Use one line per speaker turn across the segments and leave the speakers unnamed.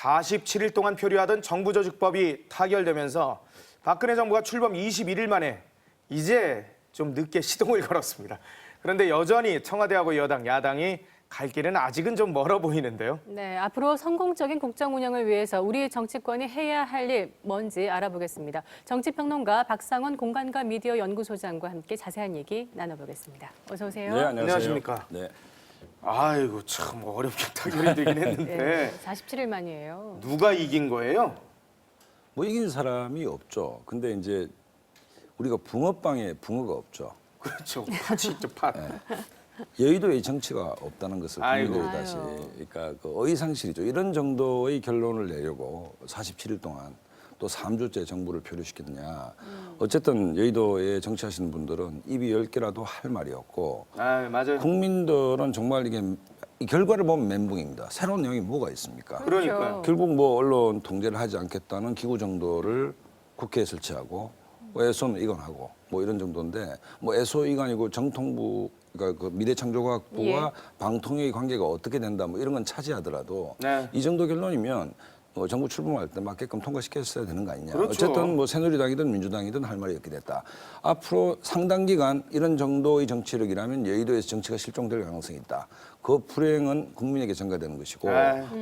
47일 동안 표류하던 정부조직법이 타결되면서 박근혜 정부가 출범 21일 만에 이제 좀 늦게 시동을 걸었습니다. 그런데 여전히 청와대하고 여당, 야당이 갈 길은 아직은 좀 멀어 보이는데요.
네, 앞으로 성공적인 국정 운영을 위해서 우리 정치권이 해야 할 일 뭔지 알아보겠습니다. 정치평론가 박상원 공간과 미디어 연구소장과 함께 자세한 얘기 나눠보겠습니다. 어서 오세요.
네,
안녕하십니까.
네.
아이고 참 어렵게 타결이 되긴 했는데
네, 47일 만이에요.
누가 이긴 거예요?
뭐 이긴 사람이 없죠. 근데 이제 우리가 붕어빵에 붕어가 없죠.
그렇죠. 팥이 있죠, 팥.
여의도에 정치가 없다는 것을
아이고.
국민들이 다시, 그러니까 그 의상실이죠. 이런 정도의 결론을 내려고 47일 동안 또 3주째 정부를 표류시켰느냐. 어쨌든 여의도에 정치하시는 분들은 입이 10개라도 할 말이 없고,
아, 맞아요.
국민들은 정말 이게 이 결과를 보면 멘붕입니다. 새로운 내용이 뭐가 있습니까?
그러니까요.
결국 뭐 언론 통제를 하지 않겠다는 기구 정도를 국회에 설치하고 애소는 이관하고 뭐 이런 정도인데, 뭐 애소 이관이고 정통부, 그러니까 그 미래창조과학부와 방통위의 관계가 어떻게 된다 뭐 이런 건 차지하더라도
네.
이 정도 결론이면 정부 출범할 때 맞게끔 통과시켰어야 되는 거 아니냐.
그렇죠.
어쨌든 뭐 새누리당이든 민주당이든 할 말이 없게 됐다. 앞으로 상당 기간 이런 정도의 정치력이라면 여의도에서 정치가 실종될 가능성이 있다. 그 불행은 국민에게 전가되는 것이고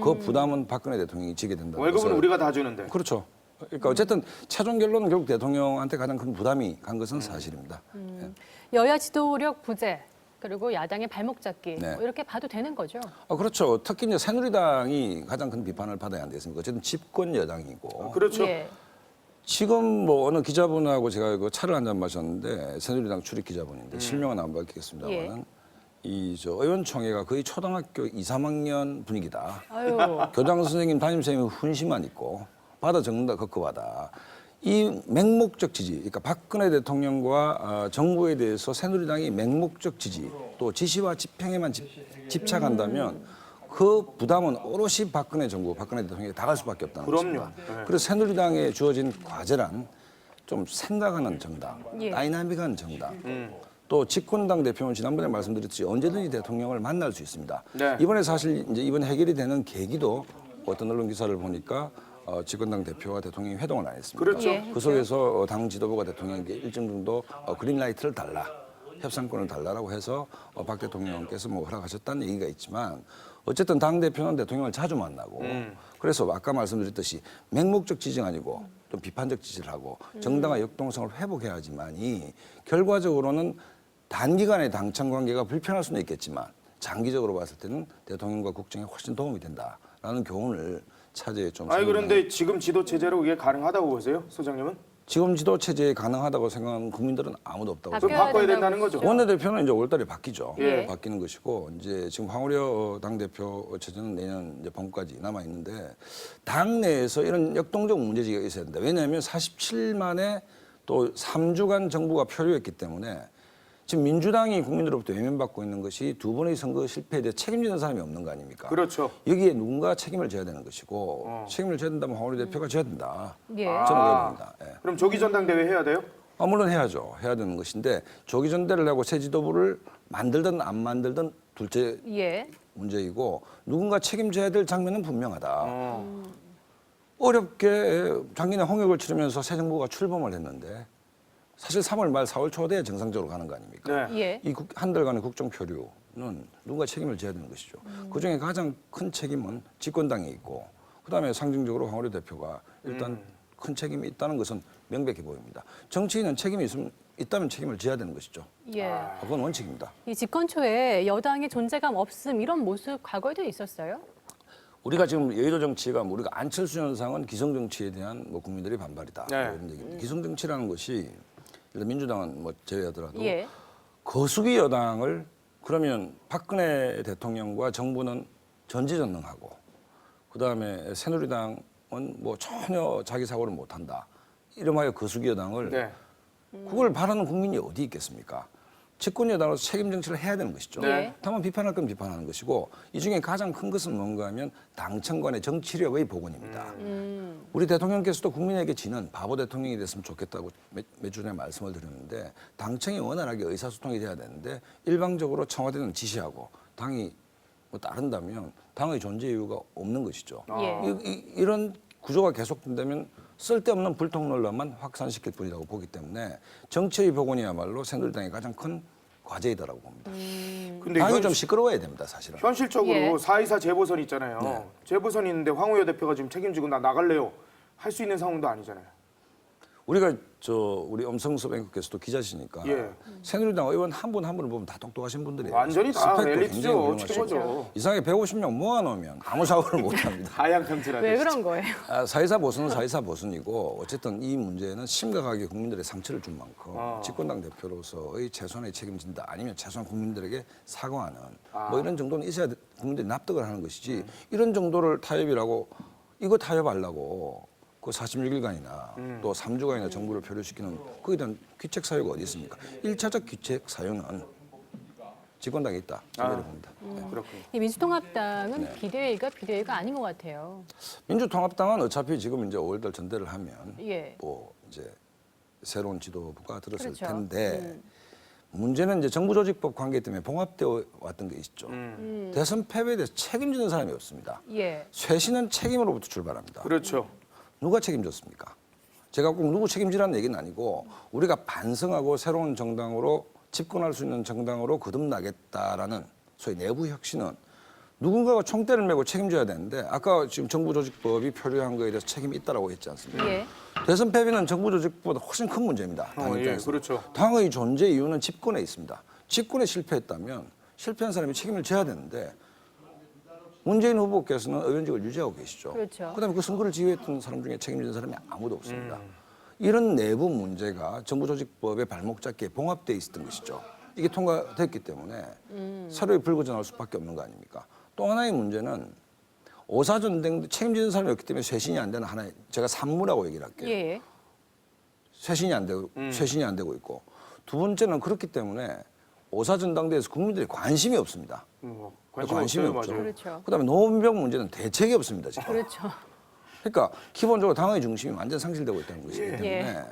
그 부담은 박근혜 대통령이 지게 된다는
월급은
것을.
우리가 다 주는데.
그렇죠. 그러니까 어쨌든 최종 결론은 결국 대통령한테 가장 큰 부담이 간 것은 사실입니다.
여야 지도력 부재, 그리고 야당의 발목 잡기
네.
뭐 이렇게 봐도 되는 거죠?
그렇죠. 특히 이제 새누리당이 가장 큰 비판을 받아야 안 되겠습니까? 어쨌든 집권 여당이고.
그렇죠.
예.
지금 뭐 어느 기자분하고 제가 그 차를 한 잔 마셨는데 새누리당 출입 기자분인데 실명은 안 밝히겠습니다만은 이 저 의원총회가 거의 초등학교 2, 3학년 분위기다.
아유.
교장 선생님, 담임 선생님 훈시만 있고 받아 적는다 급급하다. 이 맹목적 지지, 그러니까 박근혜 대통령과 정부에 대해서 새누리당이 맹목적 지지, 또 지시와 집행에만 집착한다면 그 부담은 오롯이 박근혜 정부, 박근혜 대통령에게 다 갈 수밖에 없다는
그럼요.
것입니다.
네.
그래서 새누리당에 주어진 과제란 좀 생각하는 정당,
예.
다이나믹한 정당, 또 집권당 대표는 지난번에 말씀드렸듯이 언제든지 대통령을 만날 수 있습니다.
네.
이번에 사실 이제 이번 해결이 되는 계기도 어떤 언론 기사를 보니까 집권당 대표와 대통령이 회동을 안 했습니다.
그렇죠.
예.
그 속에서 당 지도부가 대통령에게 일정 정도 그린라이트를 달라, 협상권을 달라라고 해서 박 대통령께서 뭐 허락하셨다는 얘기가 있지만 어쨌든 당 대표는 대통령을 자주 만나고 그래서 아까 말씀드렸듯이 맹목적 지지가 아니고 좀 비판적 지지를 하고 정당의 역동성을 회복해야 하지만이 결과적으로는 단기간의 당청 관계가 불편할 수는 있겠지만 장기적으로 봤을 때는 대통령과 국정에 훨씬 도움이 된다라는 교훈을 차제에 좀.
아니 그런데 지금 지도 체제로 이게 가능하다고 보세요, 소장님은?
지금 지도 체제에 가능하다고 생각하는 국민들은 아무도 없다고
그럼
생각합니다.
바꿔야 된다는 거죠.
원내대표는 이제 5월달에 바뀌죠.
예.
바뀌는 것이고 이제 지금 황우려 당대표 체제는 내년 이제 봄까지 남아 있는데 당 내에서 이런 역동적 문제지가 있어야 된다. 왜냐하면 47일 만에 또 3주간 정부가 표류했기 때문에 지금 민주당이 국민들로부터 외면받고 있는 것이 두 번의 선거 실패에 대해 책임지는 사람이 없는 거 아닙니까?
그렇죠.
여기에 누군가 책임을 져야 되는 것이고 책임을 져야 된다면 황우려 대표가 져야 된다.
예.
저는 그렇게 봅니다. 예.
그럼 조기 전당대회 해야 돼요?
물론 해야죠. 해야 되는 것인데 조기 전대를 하고 새 지도부를 만들든 안 만들든 둘째
예.
문제이고 누군가 책임져야 될 장면은 분명하다. 어렵게 작년에 홍역을 치르면서 새 정부가 출범을 했는데 사실 3월 말 4월 초 돼야 정상적으로 가는 거 아닙니까?
네.
예.
이 한 달간의 국정 표류는 누군가 책임을 져야 되는 것이죠. 그중에 가장 큰 책임은 집권당에 있고 그다음에 상징적으로 황우려 대표가 일단 큰 책임이 있다는 것은 명백해 보입니다. 정치인은 책임이 있다면 책임을 져야 되는 것이죠.
예.
그건 원칙입니다.
이 집권 초에 여당의 존재감 없음 이런 모습 과거에도 있었어요?
우리가 지금 여의도 정치가 우리가 안철수 현상은 기성 정치에 대한 뭐 국민들의 반발이다.
네.
이런 얘기입니다. 기성 정치라는 것이 일단 민주당은 뭐 제외하더라도
예.
거수기 여당을 그러면 박근혜 대통령과 정부는 전지전능하고 그다음에 새누리당은 뭐 전혀 자기 사고를 못한다. 이름하여 거수기 여당을
네.
그걸 바라는 국민이 어디 있겠습니까? 집권 여당으로서 책임 정치를 해야 되는 것이죠.
네.
다만 비판할 건 비판하는 것이고 이 중에 가장 큰 것은 뭔가 하면 당청 간의 정치력의 복원입니다. 우리 대통령께서도 국민에게 지는 바보 대통령이 됐으면 좋겠다고 몇 주 전에 말씀을 드렸는데 당청이 원활하게 의사소통이 돼야 되는데 일방적으로 청와대는 지시하고 당이 뭐 따른다면 당의 존재 이유가 없는 것이죠.
예.
이런 구조가 계속된다면 쓸데없는 불통 논란만 확산시킬 뿐이라고 보기 때문에 정치의 복원이야말로 새누리당의 가장 큰 과제이다라고 봅니다.
근데
당이 좀 시끄러워야 됩니다, 사실은.
현실적으로
예.
4.24 재보선 있잖아요.
네.
재보선 있는데 황우여 대표가 지금 책임지고 나 나갈래요. 할 수 있는 상황도 아니잖아요.
우리가 우리 엄성섭 앵커께서도 기자시니까
예.
새누리당 의원 한 분 한 분을 보면 다 똑똑하신 분들이에요.
완전히 다
스펙도
엘리트죠.
굉장히 훌륭하시고.
최고죠.
이상하게 150명 모아놓으면 아무 사고를 못합니다.
하향 평준화돼.
왜 그런 거예요?
4.24 보수는 4.24 보수이고 어쨌든 이 문제는 심각하게 국민들의 상처를 준 만큼 집권당 대표로서의 최소한의 책임진다 아니면 최소한 국민들에게 사과하는 뭐 이런 정도는 있어야 국민들이 납득을 하는 것이지 이런 정도를 타협이라고 이거 타협하려고 그 46일간이나 또 3주간이나 정부를 표류시키는 거기에 대한 귀책 사유가 어디 있습니까? 1차적 귀책 사유는 집권당에 있다. 저는 이렇게 봅니다. 네.
그렇군요.
이 민주통합당은 비대위가 아닌 것 같아요.
민주통합당은 어차피 지금 이제 5월달 전대를 하면
예.
뭐 이제 새로운 지도부가 들었을
그렇죠.
텐데 문제는 이제 정부조직법 관계 때문에 봉합되어 왔던 게 있죠. 대선 패배에 대해서 책임지는 사람이 없습니다.
예.
쇄신은 책임으로부터 출발합니다.
그렇죠.
누가 책임졌습니까? 제가 꼭 누구 책임지라는 얘기는 아니고 우리가 반성하고 새로운 정당으로 집권할 수 있는 정당으로 거듭나겠다라는 소위 내부 혁신은 누군가가 총대를 메고 책임져야 되는데 아까 지금 정부조직법이 표류한 거에 대해서 책임이 있다라고 했지 않습니까?
예.
대선 패배는 정부조직법보다 훨씬 큰 문제입니다. 당
예,
입장에서.
그렇죠.
당의 존재 이유는 집권에 있습니다. 집권에 실패했다면 실패한 사람이 책임을 져야 되는데 문재인 후보께서는 의원직을 유지하고 계시죠.
그렇죠.
그다음에 그 선거를 지휘했던 사람 중에 책임지는 사람이 아무도 없습니다. 이런 내부 문제가 정부조직법의 발목 잡기에 봉합되어 있었던 것이죠. 이게 통과됐기 때문에 서로의 불구전할 수밖에 없는 거 아닙니까? 또 하나의 문제는 5.4 전쟁 책임지는 사람이 없기 때문에 쇄신이 안 되는 하나의 제가 산무라고 얘기를 할게요.
예.
쇄신이 안 되고 있고 두 번째는 그렇기 때문에 5.4 전당대회에서 국민들이 관심이 없습니다. 관심이
없어요,
없죠.
맞아요.
그렇죠.
그다음에 노원병 문제는 대책이 없습니다 지금.
그렇죠.
그러니까 기본적으로 당의 중심이 완전 상실되고 있다는 것이기 때문에
예.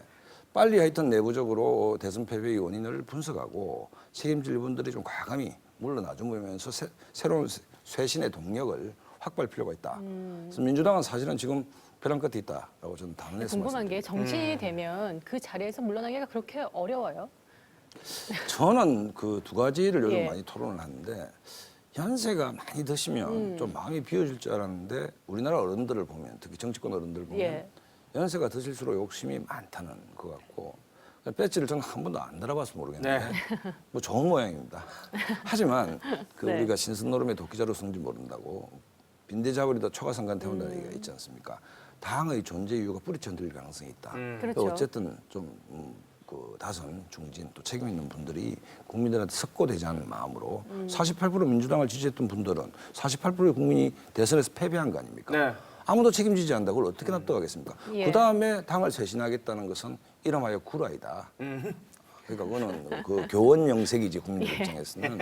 빨리 하여튼 내부적으로 대선 패배의 원인을 분석하고 책임질 분들이 좀 과감히 물러나주면서 새로운 쇄신의 동력을 확보할 필요가 있다. 그래서 민주당은 사실은 지금 벼랑 끝에 있다라고 저는 단언해서
궁금한 게
말씀드립니다.
정치되면 그 자리에서 물러나기가 그렇게 어려워요?
저는 그 두 가지를 요즘
예.
많이 토론을 하는데 연세가 많이 드시면 좀 마음이 비워질 줄 알았는데 우리나라 어른들을 보면 특히 정치권 어른들을 보면
예.
연세가 드실수록 욕심이 많다는 것 같고 배지를 저는 한 번도 안 달아봐서 모르겠는데 뭐 좋은 모양입니다. 하지만 그
네.
우리가 신선노름의 도끼자루 성지 모른다고 빈대자버리다 초가상간 태운다는 얘기가 있지 않습니까? 당의 존재 이유가 뿌리쳐 들릴 가능성이 있다.
그렇죠.
어쨌든 좀 그 다선 중진 또 책임 있는 분들이 국민들한테 석고되지 않은 마음으로 48% 민주당을 지지했던 분들은 48%의 국민이 대선에서 패배한 거 아닙니까?
네.
아무도 책임지지 않는다. 그걸 어떻게 납득하겠습니까?
예.
그 다음에 당을 쇄신하겠다는 것은 이름하여 구라이다. 그러니까 그거는 그 교원 영색이지 국민들 입장에서는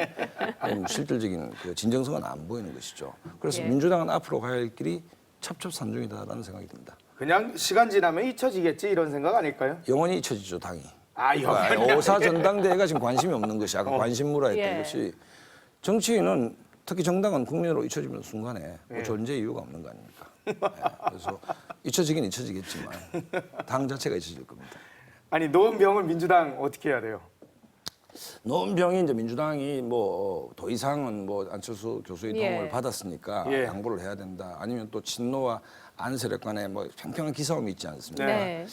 실질적인 그 진정성은 안 보이는 것이죠. 그래서
예.
민주당은 앞으로 가야 할 길이 첩첩산중이다라는 생각이 듭니다.
그냥 시간 지나면 잊혀지겠지 이런 생각 아닐까요?
영원히 잊혀지죠 당이.
영원히.
5.4 전당대회가 지금 관심이 없는 것이 아까 관심무라 했던
예.
것이 정치인은 특히 정당은 국민으로 잊혀지는 순간에 뭐 존재 이유가 없는 거 아닙니까? 예, 그래서 잊혀지긴 잊혀지겠지만 당 자체가 잊혀질 겁니다.
아니 노원병을 민주당 어떻게 해야 돼요?
노원병이 이제 민주당이 뭐 더 이상은 뭐 안철수 교수의
예.
도움을 받았으니까
예.
양보를 해야 된다. 아니면 또 친노와 안 세력 간에 뭐 평평한 기싸움이 있지 않습니까?
네.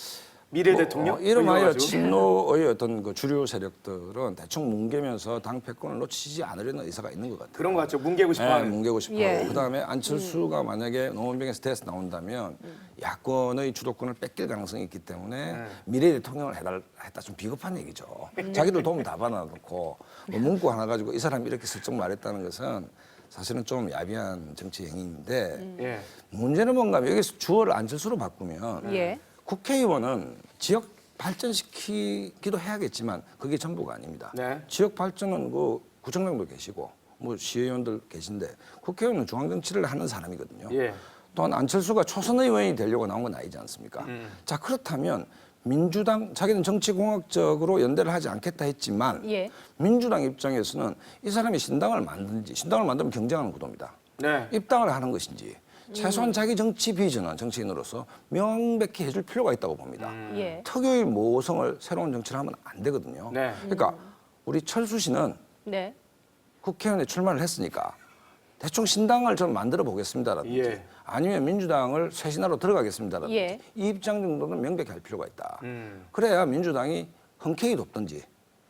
미래 대통령?
이름하여
올려가지고.
친노의 어떤 그 주류 세력들은 대충 뭉개면서 당 패권을 놓치지 않으려는 의사가 있는 것 같아요.
그런 거 같죠. 뭉개고 싶어
네,
하는.
뭉개고 싶어.
예.
그다음에 안철수가 만약에 노원병에서 대해서 나온다면 야권의 주도권을 뺏길 가능성이 있기 때문에 미래 대통령을 했다 좀 비겁한 얘기죠. 자기들 도움 다 받아놓고 뭐 문구 하나 가지고 이 사람이 이렇게 슬쩍 말했다는 것은 사실은 좀 야비한 정치 행위인데
예.
문제는 뭔가 하면 여기서 주어를 안철수로 바꾸면
예.
국회의원은 지역 발전시키기도 해야겠지만 그게 전부가 아닙니다.
네.
지역 발전은 그 구청장도 계시고 뭐 시의원들 계신데 국회의원은 중앙정치를 하는 사람이거든요.
예.
또한 안철수가 초선 의원이 되려고 나온 건 아니지 않습니까? 자 그렇다면 민주당 자기는 정치공학적으로 연대를 하지 않겠다 했지만
예.
민주당 입장에서는 이 사람이 신당을 만든지 신당을 만들면 경쟁하는 구도입니다.
네.
입당을 하는 것인지 최소한 자기 정치 비전은 정치인으로서 명백히 해줄 필요가 있다고 봅니다.
예.
특유의 모성을 새로운 정치를 하면 안 되거든요.
네.
그러니까 우리 철수 씨는
네.
국회의원에 출마를 했으니까 대충 신당을 좀 만들어 보겠습니다라든지
예.
아니면 민주당을 쇄신하러 들어가겠습니다라든지
예.
이 입장 정도는 명백히 할 필요가 있다. 그래야 민주당이 흔쾌히 돕든지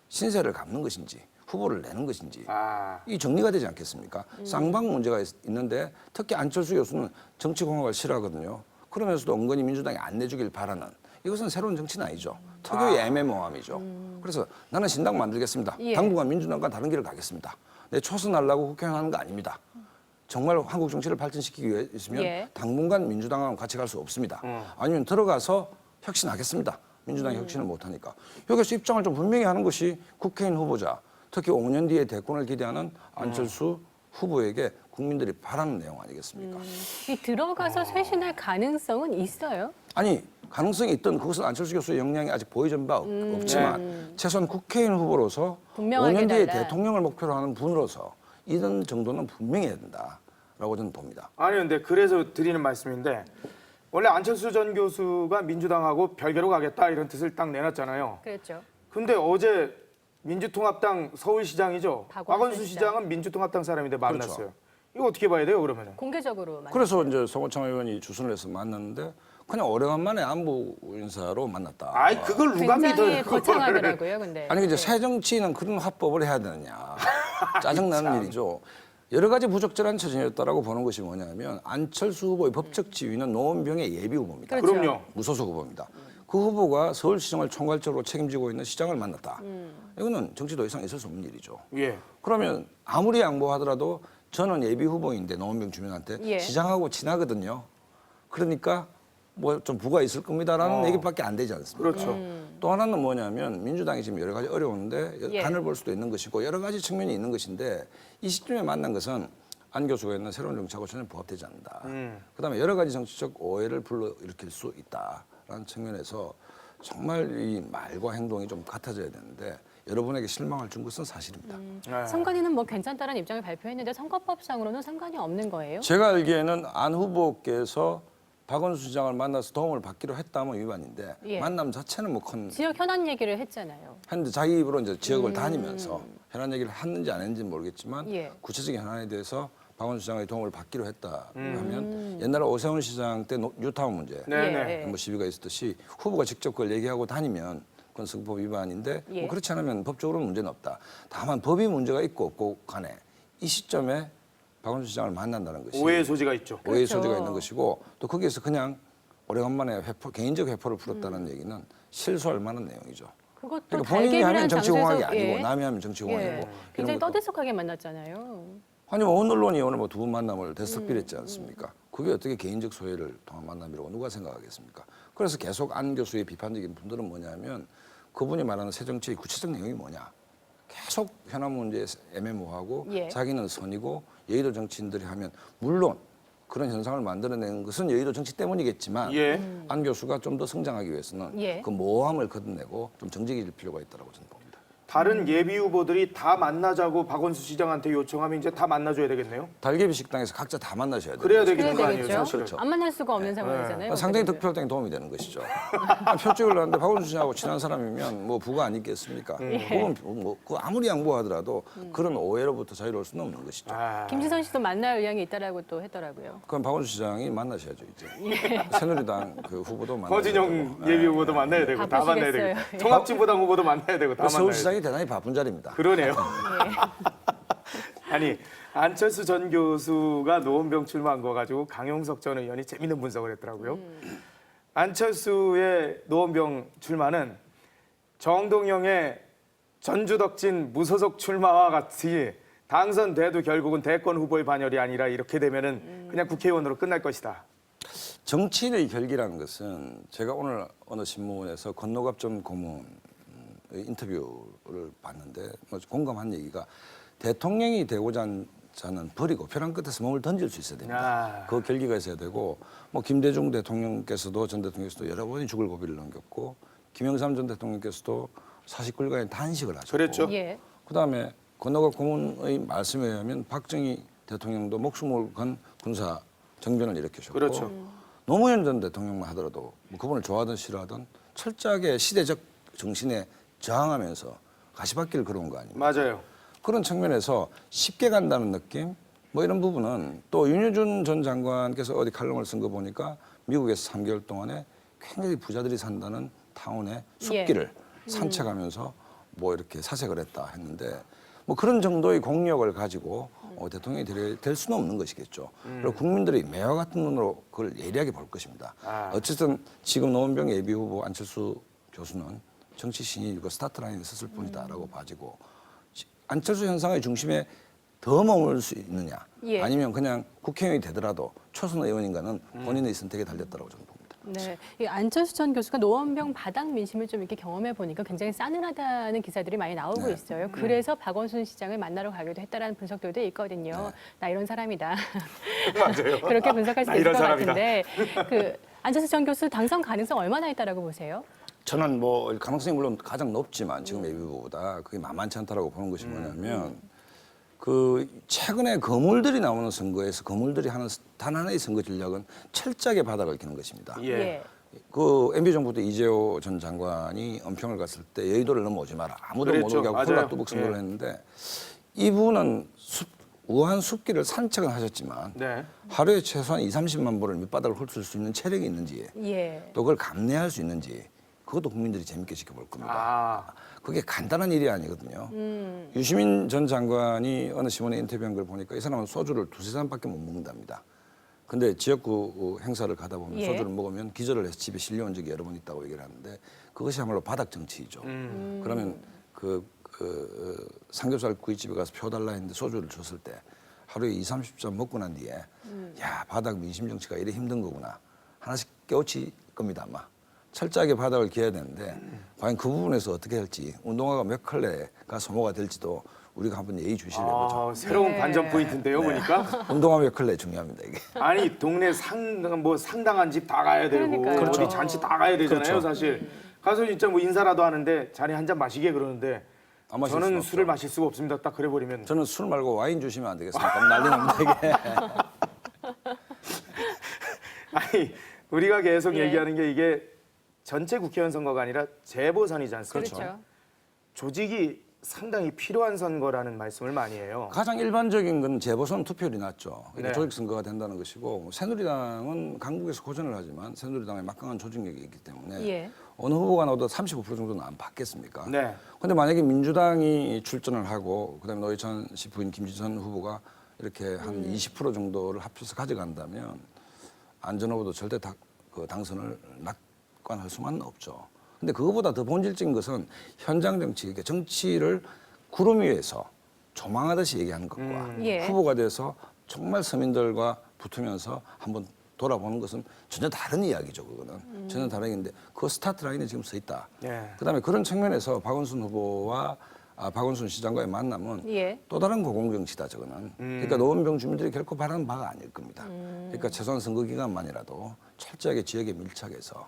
신세를 갚는 것인지 후보를 내는 것인지
아.
이 정리가 되지 않겠습니까? 쌍방 문제가 있는데 특히 안철수 교수는 정치공학을 싫어하거든요. 그러면서도 은근히 민주당이 안 내주길 바라는 이것은 새로운 정치는 아니죠. 특유의 애매모함이죠. 그래서 나는 신당 만들겠습니다.
예.
당분간 민주당과 다른 길을 가겠습니다. 내 초선하려고 국회의원 하는 거 아닙니다. 정말 한국 정치를 발전시키기 위해서면
예.
당분간 민주당하고 같이 갈 수 없습니다. 아니면 들어가서 혁신하겠습니다. 민주당이 혁신을 못하니까. 여기서 입장을 좀 분명히 하는 것이 국회의원 후보자, 특히 5년 뒤에 대권을 기대하는 안철수 후보에게 국민들이 바라는 내용 아니겠습니까?
이 들어가서 쇄신할 가능성은 있어요?
아니 가능성이 있던 그것은 안철수 교수의 역량이 아직 보여준 바 없지만 최소한 국회의원 후보로서
분명하게
5년 뒤에
달라.
대통령을 목표로 하는 분으로서 이런 정도는 분명히 해야 된다라고 저는 봅니다.
아니 근데 그래서 드리는 말씀인데 원래 안철수 전 교수가 민주당하고 별개로 가겠다 이런 뜻을 딱 내놨잖아요.
그렇죠.
근데 어제 민주통합당 서울시장이죠.
박원순
박원순 시장은 민주통합당 사람인데 만났어요.
그렇죠.
이거 어떻게 봐야 돼요 그러면은?
공개적으로 만났어요.
그래서 이제 송호창 의원이 주선을 해서 만났는데 그냥 오래간만에 안보 인사로 만났다.
아이 그걸 누가
굉장히
믿어요? 그거를.
거창하더라고요. 근데
아니 이제
네.
새 정치인은 그런 화법을 해야 되느냐 짜증나는 일이죠. 여러 가지 부적절한 처진이었다라고 보는 것이 뭐냐면 안철수 후보의 법적 지위는 노원병의 예비 후보입니다.
그렇죠.
그럼요.
무소속 후보입니다. 그 후보가 서울시정을 총괄적으로 책임지고 있는 시장을 만났다. 이거는 정치 더 이상 있을 수 없는 일이죠.
예.
그러면 아무리 양보하더라도 저는 예비 후보인데 노원병 주민한테
예.
시장하고 친하거든요. 그러니까 뭐 좀 부가 있을 겁니다라는 얘기밖에 안 되지 않습니까?
그렇죠.
또 하나는 뭐냐면 민주당이 지금 여러 가지 어려운데
예.
간을 볼 수도 있는 것이고 여러 가지 측면이 있는 것인데 이 시점에 만난 것은 안 교수가 있는 새로운 정치하고 전혀 부합되지 않는다. 그다음에 여러 가지 정치적 오해를 불러일으킬 수 있다라는 측면에서 정말 이 말과 행동이 좀 같아져야 되는데 여러분에게 실망을 준 것은 사실입니다.
네.
선관위는 뭐 괜찮다는 입장을 발표했는데 선거법상으로는 상관이 없는 거예요?
제가 알기에는 안 후보께서 박원순 시장을 만나서 도움을 받기로 했다면 위반인데
예.
만남 자체는 뭐 큰
지역 현안 얘기를 했잖아요.
했는데 자기 입으로 이제 지역을 다니면서 현안 얘기를 했는지 안 했는지는 모르겠지만
예.
구체적인 현안에 대해서 박원순 시장의 도움을 받기로 했다 하면 옛날에 오세훈 시장 때 뉴타운 문제
네네.
예.
뭐 시비가 있었듯이 후보가 직접 그걸 얘기하고 다니면 그건 선거법 위반인데
예.
뭐 그렇지 않으면 법적으로는 문제는 없다. 다만 법이 문제가 있고 없고 간에 이 시점에 박원순 시장을 만난다는 것이
오해의 소지가 있죠.
오해의
그렇죠.
소지가 있는 것이고 또 거기에서 그냥 오래간만에 개인적 회포를 풀었다는 얘기는 실수할 만한 내용이죠.
그것도
그러니까 본인이
달개비라는
하면 정치공학이
장소에서,
아니고
예.
남이 하면 정치공학이고
예.
이런
굉장히
것도.
떠들썩하게 만났잖아요.
아니 뭐 언론이 오늘 뭐 두 분 만남을 대석비했지 않습니까? 그게 어떻게 개인적 소외를 통한 만남이라고 누가 생각하겠습니까? 그래서 계속 안 교수의 비판적인 분들은 뭐냐면 그분이 말하는 새 정치의 구체적 내용이 뭐냐? 계속 현안 문제에 애매모호하고
예.
자기는 선이고 여의도 정치인들이 하면 물론 그런 현상을 만들어내는 것은 여의도 정치 때문이겠지만
예.
안 교수가 좀 더 성장하기 위해서는
예.
그 모호함을 거듭내고 좀 정직해질 필요가 있다고 저는 봅니다.
다른 예비 후보들이 다 만나자고 박원순 시장한테 요청하면 이제 다 만나줘야 되겠네요.
달개비 식당에서 각자 다 만나셔야 돼요.
그래야
그래야
되겠는 거 아니에요,
되겠죠.
사실은.
그렇죠.
안 만날 수가 없는 상황이잖아요.
상당히
그래도.
득표할 때 도움이 되는 것이죠. 표 찍으려 하는데 박원순 씨하고 친한 사람이면 뭐 부가 안 있겠습니까? 그건 뭐 아무리 양보하더라도 그런 오해로부터 자유로울 수는 없는 것이죠.
아,
김지선 씨도 만날 의향이 있다라고 또 했더라고요.
그럼 박원순 시장이 만나셔야죠 이제. 새누리당 그 후보도 만나야
허진영
되고.
예비 후보도 만나야 되고 다 만나야
바쁘시겠어요.
되고 통합진보당 후보도 만나야 되고 다 만나야 되고
서울시장이 대단히 바쁜 자리입니다.
그러네요. 아니 안철수 전 교수가 노원병 출마한 거 가지고 강용석 전 의원이 재밌는 분석을 했더라고요. 안철수의 노원병 출마는 정동영의 전주덕진 무소속 출마와 같이 당선돼도 결국은 대권 후보의 반열이 아니라 이렇게 되면은 그냥 국회의원으로 끝날 것이다.
정치인의 결기라는 것은 제가 오늘 어느 신문에서 권노갑 전 고문의 인터뷰를 봤는데 뭐 공감한 얘기가 대통령이 되고자 하는 자는 버리고 벼랑 끝에서 몸을 던질 수 있어야 됩니다.
아.
그 결기가 있어야 되고 뭐 김대중 대통령께서도 전 대통령께서도 여러 번이 죽을 고비를 넘겼고 김영삼 전 대통령께서도 49일간의 단식을 하셨고
그랬죠.
예.
그다음에 건너갑 고문의 말씀에 의하면 박정희 대통령도 목숨을 건 군사 정변을 일으키셨고
그렇죠.
노무현 전 대통령만 하더라도 뭐 그분을 좋아하든 싫어하든 철저하게 시대적 정신에 저항하면서 가시밭길을 걸어온 거 아닙니까?
맞아요.
그런 측면에서 쉽게 간다는 느낌 뭐 이런 부분은 또 윤여준 전 장관께서 어디 칼럼을 쓴 거 보니까 미국에서 3개월 동안에 굉장히 부자들이 산다는 타운의 숲길을 산책하면서 뭐 이렇게 사색을 했다 했는데 뭐 그런 정도의 공력을 가지고 대통령이 될 수는 없는 것이겠죠. 그리고 국민들이 매와 같은 눈으로 그걸 예리하게 볼 것입니다. 어쨌든 지금 노원병 예비 후보 안철수 교수는 정치 신인이고 스타트 라인에 섰을 뿐이다라고 봐지고 안철수 현상의 중심에 더 머물 수 있느냐
예.
아니면 그냥 국회의원이 되더라도 초선 의원인가는 본인의 선택에 달렸다고 저는 봅니다.
네, 이 안철수 전 교수가 노원병 바닥 민심을 좀 이렇게 경험해 보니까 굉장히 싸늘하다는 기사들이 많이 나오고 있어요. 그래서 박원순 시장을 만나러 가기도 했다라는 분석들도 있거든요. 나 이런 사람이다.
맞아요.
그렇게 분석할 수
나
있을
이런
것
사람이다.
같은데 그 안철수 전 교수 당선 가능성 얼마나 있다라고 보세요?
저는 뭐 가능성이 물론 가장 높지만 지금 예비 후보보다 그게 만만치 않다라고 보는 것이 뭐냐면 그 최근에 거물들이 나오는 선거에서 거물들이 하는 단 하나의 선거 전략은 철저하게 바닥을 기는 것입니다.
예.
그 MB 정부 때 이재호 전 장관이 은평을 갔을 때 여의도를 넘어오지 마라. 아무도 못
그랬죠.
오게 하고
맞아요.
콜라뚜북 선거를
예.
했는데 이분은 우한 숲길을 산책은 하셨지만
네.
하루에 최소한 2~30만 보를 밑바닥을 훑을 수 있는 체력이 있는지
예.
또 그걸 감내할 수 있는지 그것도 국민들이 재밌게 지켜볼 겁니다.
아,
그게 간단한 일이 아니거든요. 유시민 전 장관이 어느 신문에 인터뷰한 걸 보니까 이 사람은 소주를 2~3잔밖에 못 먹는답니다. 근데 지역구 행사를 가다 보면
예.
소주를 먹으면 기절을 해서 집에 실려온 적이 여러 번 있다고 얘기를 하는데 그것이야말로 바닥 정치이죠. 그러면 삼겹살 구이집에 가서 표 달라 했는데 소주를 줬을 때 하루에 2~30잔 먹고 난 뒤에 야 바닥 민심 정치가 이래 힘든 거구나 하나씩 깨우칠 겁니다 아마. 철저하게 바닥을 기어야 되는데 과연 그 부분에서 어떻게 할지 운동화가 몇 컬레가 소모가 될지도 우리가 한번 예의 주시를 해보죠.
새로운
네.
관전 포인트인데요, 보니까.
운동화 몇 컬레 중요합니다 이게.
아니 동네 상당한 집 다 가야 되고
그러니까요.
어디 잔치 다 가야 되잖아요,
그렇죠.
사실. 가서 진짜 뭐 인사라도 하는데 자네 한 잔 마시게 그러는데
안 마실
저는
수는
술을
없죠.
마실 수가 없습니다. 딱 그래 버리면.
저는 술 말고 와인 주시면 안 되겠습니까? 그럼 난리 납니다 이게.
아니 우리가 계속
예.
얘기하는 게 이게 전체 국회의원 선거가 아니라 재보선이지 않습니까?
그렇죠.
조직이 상당히 필요한 선거라는 말씀을 많이 해요.
가장 일반적인 건 재보선 투표율이 낮죠. 그러니까
네.
조직 선거가 된다는 것이고 새누리당은 강국에서 고전을 하지만 새누리당의 막강한 조직력이 있기 때문에
예.
어느 후보가 나와도 35% 정도는 안 받겠습니까?
네.
근데 만약에 민주당이 출전을 하고 그다음에 노회찬 씨 부인 김지선 후보가 이렇게 한 20% 정도를 합쳐서 가져간다면 안전 후보도 절대 당선을 낙관할 수만은 없죠. 근데 그거보다 더 본질적인 것은 현장 정치, 그러니까 정치를 구름 위에서 조망하듯이 얘기하는 것과
예.
후보가 돼서 정말 서민들과 붙으면서 한번 돌아보는 것은 전혀 다른 이야기죠. 그거는 전혀 다른 얘기인데 그 스타트 라인에 지금 서 있다.
예.
그다음에 그런 측면에서 박원순 후보와 박원순 시장과의 만남은
예.
또 다른 고공정치다 저거는. 그러니까 노원병 주민들이 결코 바라는 바가 아닐 겁니다. 그러니까 최소한 선거 기간만이라도 철저하게 지역에 밀착해서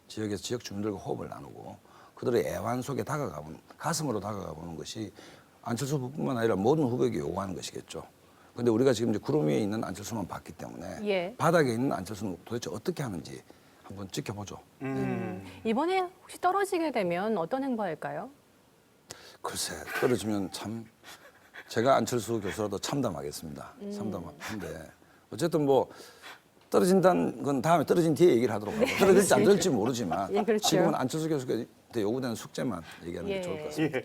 지역에서 지역 주민들과 호흡을 나누고 그들의 애환 속에 다가가보는 가슴으로 다가가보는 것이 안철수 후보뿐만 아니라 모든 후보에게 요구하는 것이겠죠. 근데 우리가 지금 이제 구름 위에 있는 안철수만 봤기 때문에
예.
바닥에 있는 안철수는 도대체 어떻게 하는지 한번 지켜보죠.
이번에 혹시 떨어지게 되면 어떤 행보할까요?
글쎄 떨어지면 참 제가 안철수 교수라도 참담하겠습니다. 참담한데 어쨌든 뭐 떨어진다는 건 다음에 떨어진 뒤에 얘기를 하도록 하고 떨어질지 안 떨어질지 모르지만
예, 그렇죠.
지금은 안철수 교수가 요구되는 숙제만 얘기하는 게
예.
좋을 것 같습니다.
예.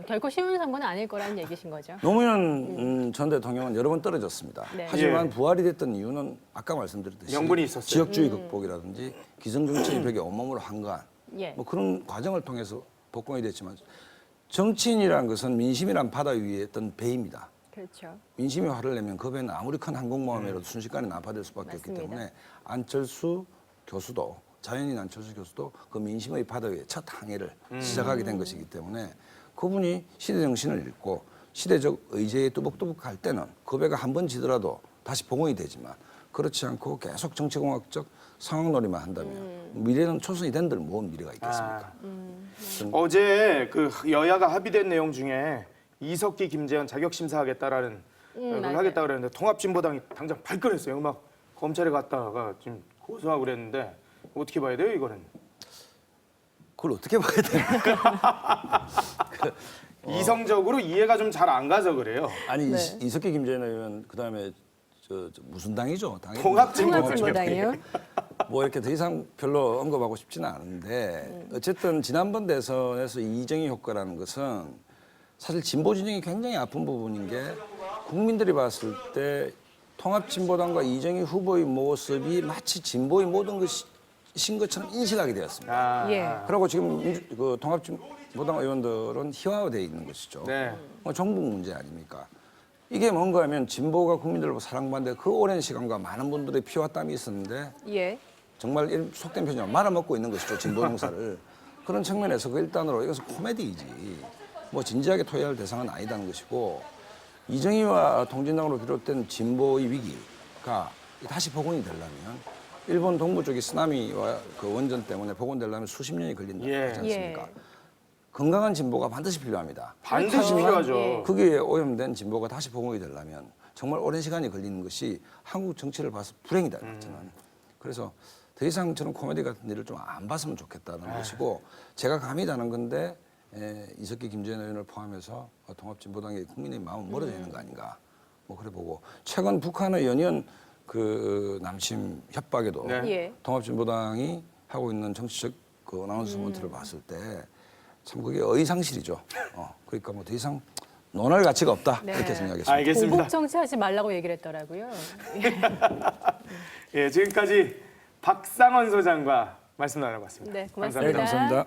결코 쉬운 선거는 아닐 거라는 얘기신 거죠.
노무현 전 대통령은 여러 번 떨어졌습니다.
네.
하지만
예.
부활이 됐던 이유는 아까 말씀드렸듯이
명분이 있었어요.
지역주의 극복이라든지 기성정치의 벽에 온몸으로 한거한
예.
뭐 그런 과정을 통해서 복권이 됐지만 정치인이라는 것은 민심이란 바다 위에 있던 배입니다.
그렇죠.
민심이 화를 내면 그 배는 아무리 큰 항공모함이라도 순식간에 난파될 수밖에 없기
맞습니다.
때문에 안철수 교수도 자연인 안철수 교수도 그 민심의 바다 위에 첫 항해를 시작하게 된 것이기 때문에 그분이 시대 정신을 읽고 시대적 의제에 뚜벅뚜벅할 때는 그 배가 한 번 지더라도 다시 복원이 되지만 그렇지 않고 계속 정치공학적 상황놀이만 한다면 미래는 초선이 된들 뭔 미래가 있겠습니까?
어제 그 여야가 합의된 내용 중에 이석기, 김재현 자격 심사하겠다라는 그걸
맞아요.
하겠다 그랬는데 통합진보당이 당장 발끈했어요. 막 검찰에 갔다가 지금 고소하고 그랬는데 어떻게 봐야 돼요, 이거는?
그걸 어떻게 봐야 됩니까?
이성적으로 이해가 좀 잘 안 가서 그래요.
아니
네.
이석기 김재현 의원 그다음에 저 무슨 당이죠? 당이
통합진보당이요?
뭐 이렇게 더 이상 별로 언급하고 싶지는 않은데 어쨌든 지난번 대선에서 이정희 효과라는 것은 사실 진보 진영이 굉장히 아픈 부분인 게 국민들이 봤을 때 통합진보당과 이정희 후보의 모습이 마치 진보의 모든 것인 것처럼 인식하게 되었습니다.
아,
예.
그리고 지금 그 통합진보당 의원들은 희화화되어 있는 것이죠.
네.
정북 문제 아닙니까? 이게 뭔가 하면 진보가 국민들로 사랑받는데 그 오랜 시간과 많은 분들의 피와 땀이 있었는데
예.
정말 속된 표현으로 말아먹고 있는 것이죠. 진보 용사를. 그런 측면에서 그 일단으로 이것은 코미디이지 뭐 진지하게 토의할 대상은 아니다는 것이고 이정희와 통진당으로 비롯된 진보의 위기가 다시 복원이 되려면 일본 동부 쪽의 쓰나미와 그 원전 때문에 복원되려면 수십 년이 걸린다고
예.
하지 않습니까?
예.
건강한 진보가 반드시 필요합니다.
반드시
그렇죠.
필요하죠.
예.
거기에 오염된 진보가 다시 복원이 되려면 정말 오랜 시간이 걸리는 것이 한국 정치를 봐서 불행이다 저는. 그래서 더 이상 저는 코미디 같은 일을 좀 안 봤으면 좋겠다는 것이고 제가 감히 다는 건데 이석기 김재현 의원을 포함해서 통합진보당의 국민의 마음은 멀어져 있는 거 아닌가 뭐 그래 보고 최근 북한의 연이은 그 남침 협박에도
네.
예.
통합진보당이 하고 있는 정치적 그 어나운스먼트를 봤을 때 참 그게 어이상실이죠. 그러니까 뭐 더 이상 논할 가치가 없다
네.
이렇게 생각했습니다.
알겠습니다.
보복 정치하지 말라고 얘기를 했더라고요.
예, 지금까지 박상원 소장과 말씀 나눠봤습니다.
네, 고맙습니다.
네, 감사합니다.